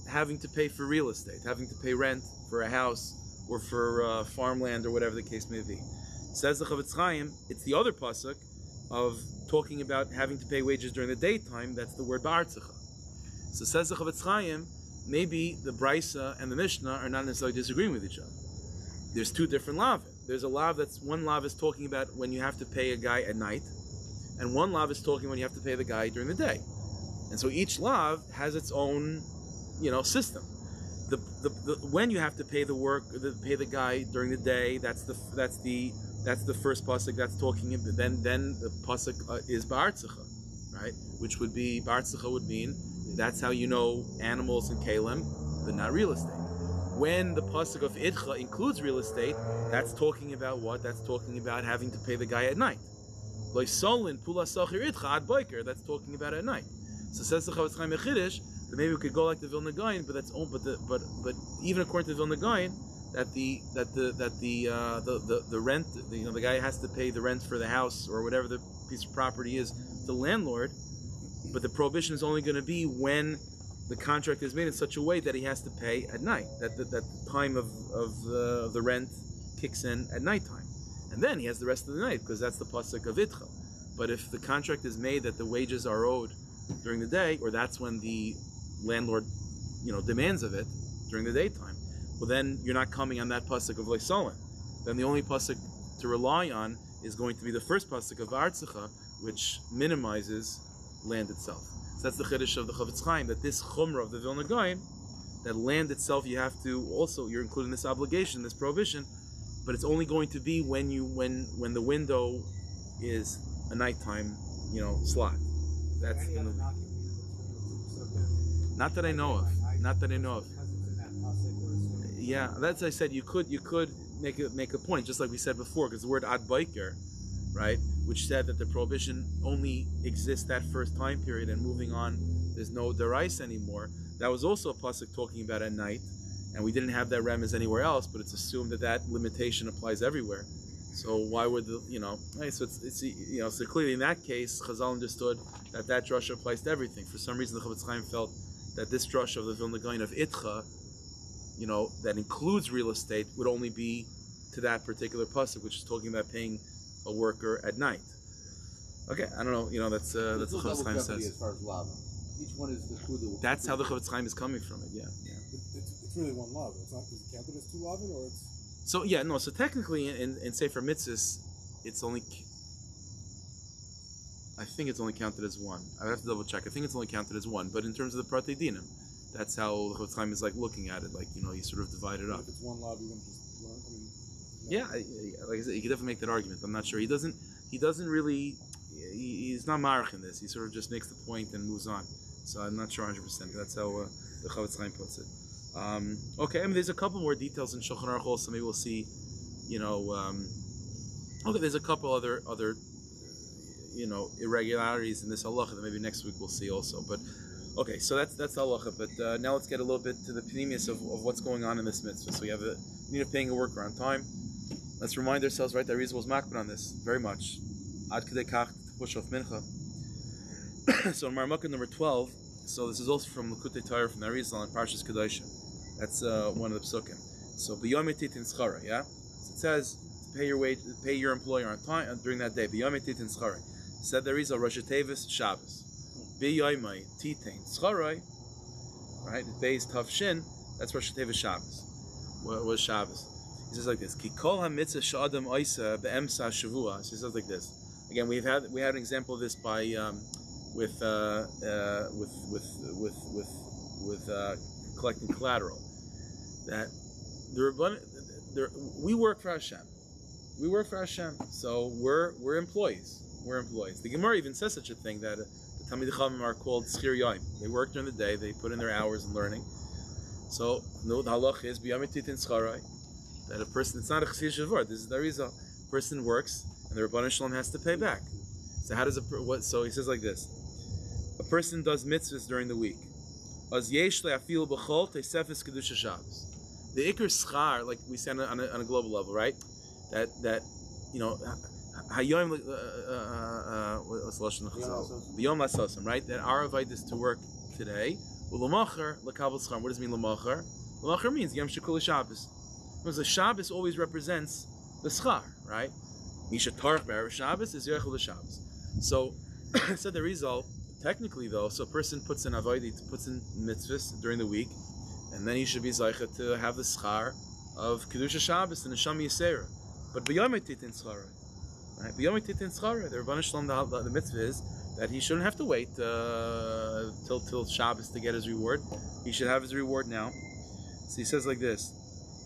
Speaker 1: having to pay for real estate, having to pay rent for a house or for farmland or whatever the case may be. Says the Chavetz Chaim, it's the other pasuk of talking about having to pay wages during the daytime. That's the word ba'artzacha. So says the Chavetz Chaim, maybe the Brisa and the Mishnah are not necessarily disagreeing with each other. There's two different lav. There's a lav one lav is talking about when you have to pay a guy at night, and one lav is talking when you have to pay the guy during the day. And so each lav has its own, system. The when you have to pay pay the guy during the day, that's the first pasuk that's talking. Then the pasuk is ba'artzacha, right? Which would be ba'artzacha would mean that's how you know animals and kalim, but not real estate. When the pasuk of itcha includes real estate, that's talking about what? That's talking about having to pay the guy at night. Loisolin pula sacher itcha ad boiker. That's talking about at night. So says the Chavetz Chaim Chiddush that maybe we could go like the Vilna Gaon, but that's but even according to the Vilna Gaon, that the rent, the guy has to pay the rent for the house or whatever the piece of property is the landlord, but the prohibition is only going to be when the contract is made in such a way that he has to pay at night, that the time of the rent kicks in at nighttime, and then he has the rest of the night, because that's the pasuk of Itcha. But if the contract is made that the wages are owed during the day, or that's when the landlord, demands of it during the daytime, well, then you're not coming on that pasuk of Leisolin. Then the only pasuk to rely on is going to be the first pasuk of Artzicha, which minimizes land itself. So that's the chiddush of the Chavetz Chaim, that this chumrah of the Vilna Gaon, that land itself you're including this obligation, this prohibition, but it's only going to be when the window is a nighttime, slot. That's not that I know of. Not that I know of. Yeah, that's I said. You could make a point, just like we said before, because the word ad biker, right, which said that the prohibition only exists that first time period, and moving on, there's no derais anymore. That was also a pasuk talking about at night, and we didn't have that remez anywhere else, but it's assumed that limitation applies everywhere. So why would so so clearly in that case, Chazal understood that drasha applies to everything. For some reason, the Chavetz Chaim felt that this drasha of the Vilna Gaon of Itcha, that includes real estate, would only be to that particular pasuk, which is talking about paying a worker at night. Okay, I don't know. That's what the Chavetz Chaim says.
Speaker 3: As far as lava, each one is the
Speaker 1: That's how the Chavetz Chaim is coming from it. Yeah.
Speaker 4: It's really one lava. It's not. Is it counted as two lava, or it's?
Speaker 1: So so technically in Sefer Mitzvahs, it's only. I think it's only counted as one. I have to double check. I think it's only counted as one. But in terms of the Pratei Dinim, that's how the Chavetz Chaim is like looking at it. Like you sort of divide it up.
Speaker 4: If it's one lava, you're gonna just learn.
Speaker 1: Yeah, like I said, you could definitely make that argument. I'm not sure. He doesn't really. He's not marach in this. He sort of just makes the point and moves on. So I'm not sure 100%. That's how the Chavetz Chaim puts it. Okay, there's a couple more details in Shulchan Aruch also. Maybe we'll see. Okay, there's a couple other irregularities in this halacha that maybe next week we'll see also. But okay, so that's halacha. But now let's get a little bit to the pneumius of what's going on in this mitzvah. So we need a paying a worker on time. Let's remind ourselves, right, that Rizal was makbid on this very much. Ad kedei kach to push off mincha. So in Marmukah number 12. So this is also from Likutei Torah from the Rizal and Parshas Kedoshim. That's one of the psukim. So b'yom titin schara, yeah. So it says pay your employer on time during that day. B'yom titin schara. Said the Rizal Rosh Tevis Shabbos. B'yom titin schara. Right, Beis Tavshin. That's Rosh Tevis Shabbos. What was Shabbos? He says like this: Ki kol hamitzvah sh'adam oisa be'emsa shavua. So he says like this. Again, we had an example of this by with collecting collateral. That we work for Hashem. We work for Hashem. So we're employees. We're employees. The Gemara even says such a thing that the Talmidei Chachamim are called schir yom. They work during the day. They put in their hours in learning. So the halach is b'yom titin scharai. That a person, it's not a chesed shavar. This is the Rizal. A person works, and the Rabbanan Shalom has to pay back. So how does So he says like this: a person does mitzvahs during the week. Az yesh le'afil b'chol teisefes kedusha Shabbos. The ikar schar, like we say on a global level, right? That hayom what's lashon chazal? B'yom lasosim, right? That our avodah is to work today. U'lamacher lekabel schar. What does it mean lamacher? Lamacher means yom shekul Shabbos. Because the Shabbos always represents the schar, right? Misha tarach b'erev Shabbos is yochel the Shabbos. So, said the result. Technically, though, so a person puts in avodah, puts in mitzvahs during the week, and then he should be zaycha to have the schar of kedusha Shabbos and neshama yisera. But b'yom titin schara, right? B'yom titin schara. The Rabbanan Shalom, the mitzvah is that he shouldn't have to wait till Shabbos to get his reward. He should have his reward now. So he says like this.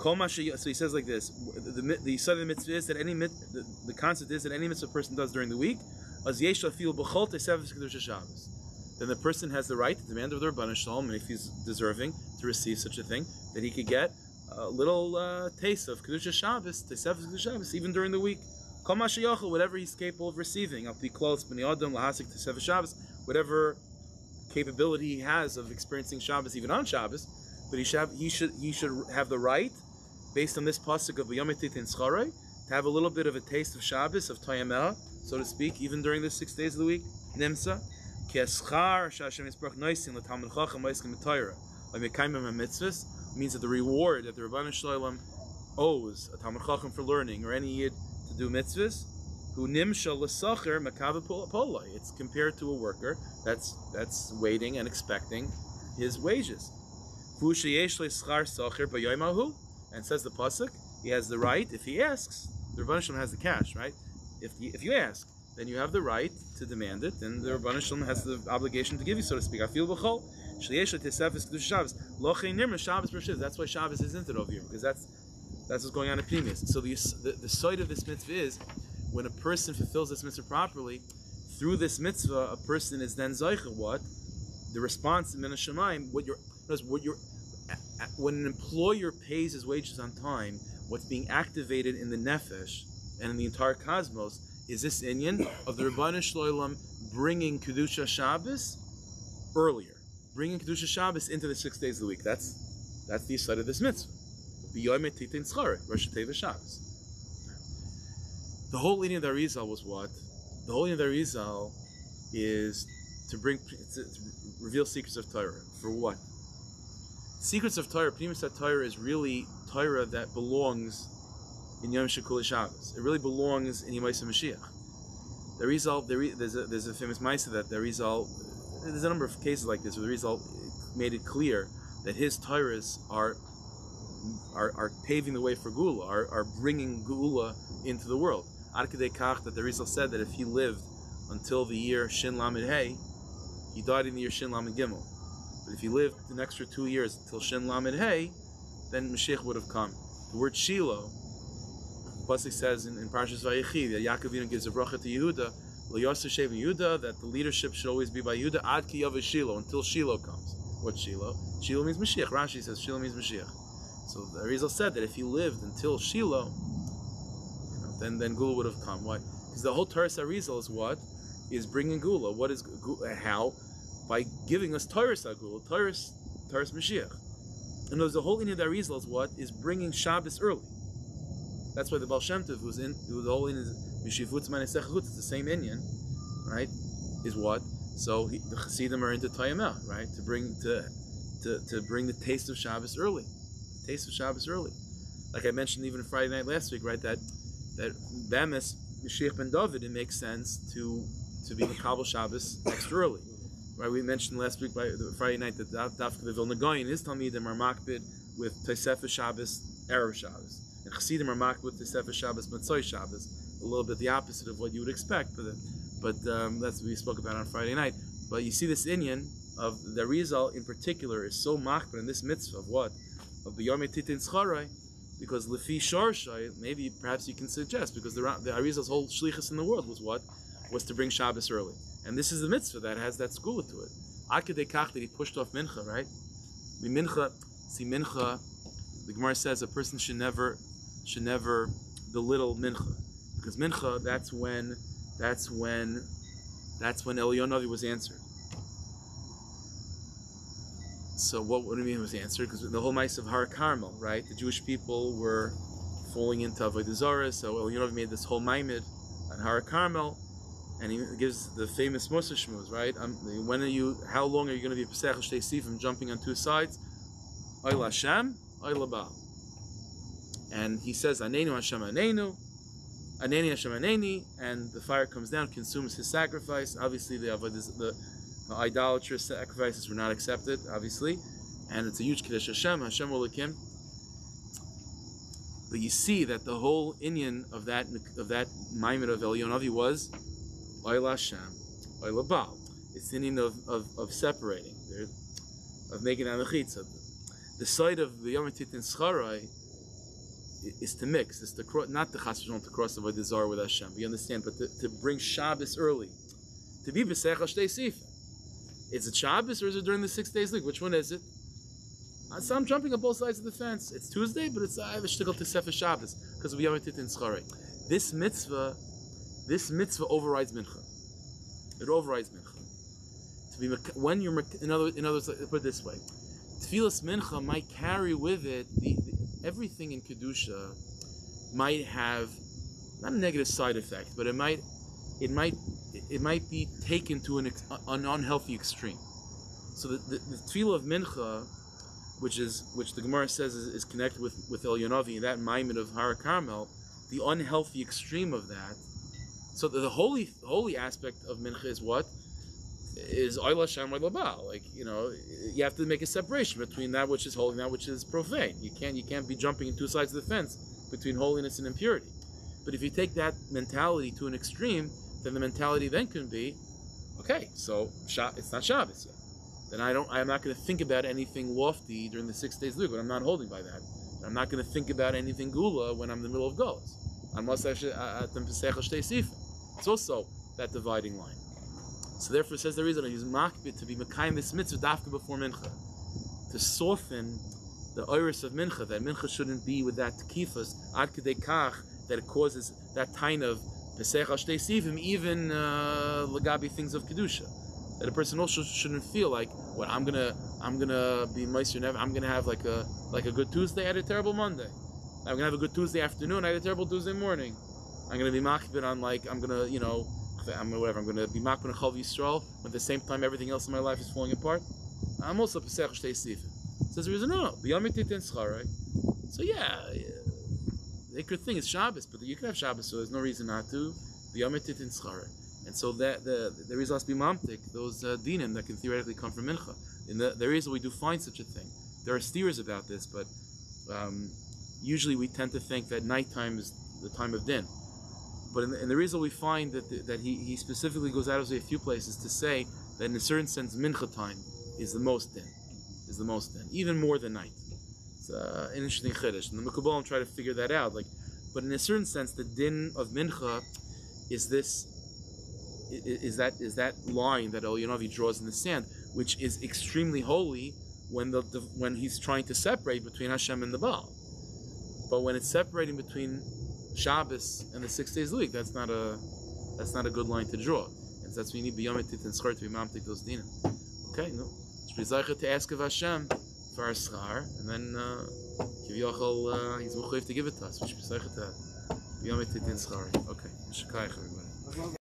Speaker 1: So he says like this: the side of the mitzvah is that the concept is that any mitzvah a person does during the week, then the person has the right to demand of the Rabbanan Shalom, and if he's deserving to receive such a thing, that he could get a little taste of kedusha Shabbos, tesefes kedusha Shabbos, even during the week. Whatever he's capable of receiving, whatever capability he has of experiencing Shabbos, even on Shabbos, but he should have the right, based on this pasuk of B'yom titin schara, to have a little bit of a taste of Shabbos, of Tayamah, so to speak, even during the 6 days of the week. Nimsa. Means that the reward that the Rebbeinu Shalom owes a Talmud Chacham for learning, or any Yid to do mitzvahs, who nimsha l'sacher makav polai. It's compared to a worker that's waiting and expecting his wages. And says the pasuk, he has the right, if he asks, the Rebbeinu Shalom has the cash, right? If you ask, then you have the right to demand it, and the Rebbeinu Shalom has the obligation to give you, so to speak. I feel b'chol. That's why Shabbos isn't it over here, because that's what's going on in Pnimis. So the side of this mitzvah is, when a person fulfills this mitzvah properly, through this mitzvah, a person is then zeicha what? The response in Min HaShamayim, when an employer pays his wages on time, what's being activated in the nefesh and in the entire cosmos is this inyan of the Rebbeinu Shalom bringing Kedusha Shabbos earlier, bringing Kedusha Shabbos into the 6 days of the week. That's the side of this mitzvah. Shabbos. The whole leading of the Arizal was what? The whole leading of the Arizal is to reveal secrets of Torah. For what? Secrets of Torah, Pnimis Torah, is really Torah that belongs in Yom Shekul Shabbos. It really belongs in Yom Moshiach. The Arizal, there's a famous Maisa that the Arizal, there's a number of cases like this where the Arizal made it clear that his Torahs are paving the way for Gula, are bringing Gula into the world. Ad Kedei Kach that the Arizal said that if he lived until the year Shin Lamed Hey, he died in the year Shin Lamed Gimel. But if he lived an extra 2 years until Shin Lamed Hey, then Mashiach would have come. The word Shiloh, Pasuk says in Parshas Vayechi that Yaakov Avinu gives a bracha to Yehuda, that the leadership should always be by Yehuda ad ki yav Shiloh, until Shiloh comes. What's Shiloh? Shiloh means Mashiach. Rashi says Shiloh means Mashiach. So the Arizal said that if he lived until Shiloh, then Gula would have come. Why? Because the whole Torah's Arizal is what? Is bringing Gula. What is Gula? How? By giving us Torah's Gula, Torah's Mashiach. And the whole Inyan of the Arizal is what? Is bringing Shabbos early. That's why the Baal Shem Tov, who the whole Inyan is Mishivutz Manesech Chutz, it's the same Inyan, right? Is what? So the Chassidim are into Tayamah, right? To bring the taste of Shabbos early. The taste of Shabbos early. Like I mentioned even Friday night last week, right? That Bemis, Mashiach ben David, it makes sense to be Makabel Shabbos extra early. Right? We mentioned last week by Friday night that Dafka the Vilna Gaon, his Talmidim are makbid with Tosefah Shabbos, Erev Shabbos. And Chassidim are makbid with Tosefah Shabbos, Matzoi Shabbos. A little bit the opposite of what you would expect, but that's what we spoke about on Friday night. But you see this inyan of the Arizal in particular is so makbid in this mitzvah of what? Of B'yom Titin Scharai, because Lefi Sharshai, maybe perhaps you can suggest, because the Arizal's whole shlichus in the world was what? Was to bring Shabbos early. And this is the mitzvah that has that skula to it. Ad Kedei Kach that he pushed off mincha, right? Mincha, the Gemara says a person should never belittle mincha, because mincha that's when Eliyahu Navi was answered. So what do you mean it was answered? Because the whole mice of Har Carmel, right? The Jewish people were falling into Avodah Zarah, so Eliyahu Navi made this whole maimed on Har Carmel. And he gives the famous Musa Shmuz, right? How long are you going to be Pesach Shtei Sifim jumping on two sides? Oil Hashem, Oil Baal. And he says, Anenu Hashem Anenu, Aneni Hashem Aneni, and the fire comes down, consumes his sacrifice. Obviously, the idolatrous sacrifices were not accepted, obviously. And it's a huge Kiddush Hashem Olakim. But you see that the whole inyan of that Maimed of Eliyahu Navi was Oil Hashem, Oil Baal. It's the inyan of separating, of making a mechitza. The side of the Yom Titin Scharai is to mix. It's not the Chas V'Shalom to cross over the Zar with Hashem. You understand? But to bring Shabbos early, to be B'Sech Shtei Sifim. Is it Shabbos or is it during the 6 days week? Which one is it? So I'm jumping on both sides of the fence. It's Tuesday, but I have a shtickle to Sefer Shabbos because of Yom Titin Scharai. This mitzvah overrides mincha. It overrides mincha. To be when you're in other words, put it this way: Tfilas mincha might carry with it everything in kedusha might have not a negative side effect, but it might it might be taken to an unhealthy extreme. So the tefillah of mincha, which the Gemara says is connected with El Yonavi, and that maimed of Har Carmel, the unhealthy extreme of that. So the holy aspect of mincha is what? Is Oila Shem Oila Baal. Like, you have to make a separation between that which is holy and that which is profane. You can't be jumping in two sides of the fence between holiness and impurity. But if you take that mentality to an extreme, then the mentality then can be, okay, so it's not Shabbos yet. Then I'm not going to think about anything lofty during the 6 days Luke, but I'm not holding by that. And I'm not going to think about anything Gula when I'm in the middle of Golas. It's also that dividing line. So therefore it says the reason he's makbid to be mekayim this mitzvah dafka before mincha, to soften the iris of mincha, that mincha shouldn't be with that tekifas ad kedei kach that it causes that kind of pesach shtei sivim, even legabi things of kedusha. That a person also shouldn't feel like, what, I'm gonna be meister never. I'm gonna have like a good Tuesday, I had a terrible Monday. I'm gonna have a good Tuesday afternoon, I had a terrible Tuesday morning. I'm gonna be makbid on I'm gonna be makbid on Chol Yisrael when at the same time everything else in my life is falling apart. I'm also pesach shtei sivim. Says the reason, no. So the good thing is Shabbos, but you can have Shabbos, so there's no reason not to. And so that the reason has to be mamtik, those dinim that can theoretically come from mincha. There is we do find such a thing. There are steers about this, but usually we tend to think that nighttime is the time of din. But in the reason we find that he specifically goes out of a few places to say that in a certain sense mincha time is the most din, even more than night. It's an interesting chiddush, and the Mekubalim try to figure that out. But in a certain sense, the din of mincha is that line that El Yonavi draws in the sand, which is extremely holy when he's trying to separate between Hashem and the Baal. But when it's separating between Shabbos and the 6 days a week, that's not a good line to draw. And that's when you need biyometit and schar to be mamtik those dinim. Okay, no. To ask of Hashem for our schar, and then he's mechuyev to give it to us. Biyometit and schar. Okay, Moshiach, everybody.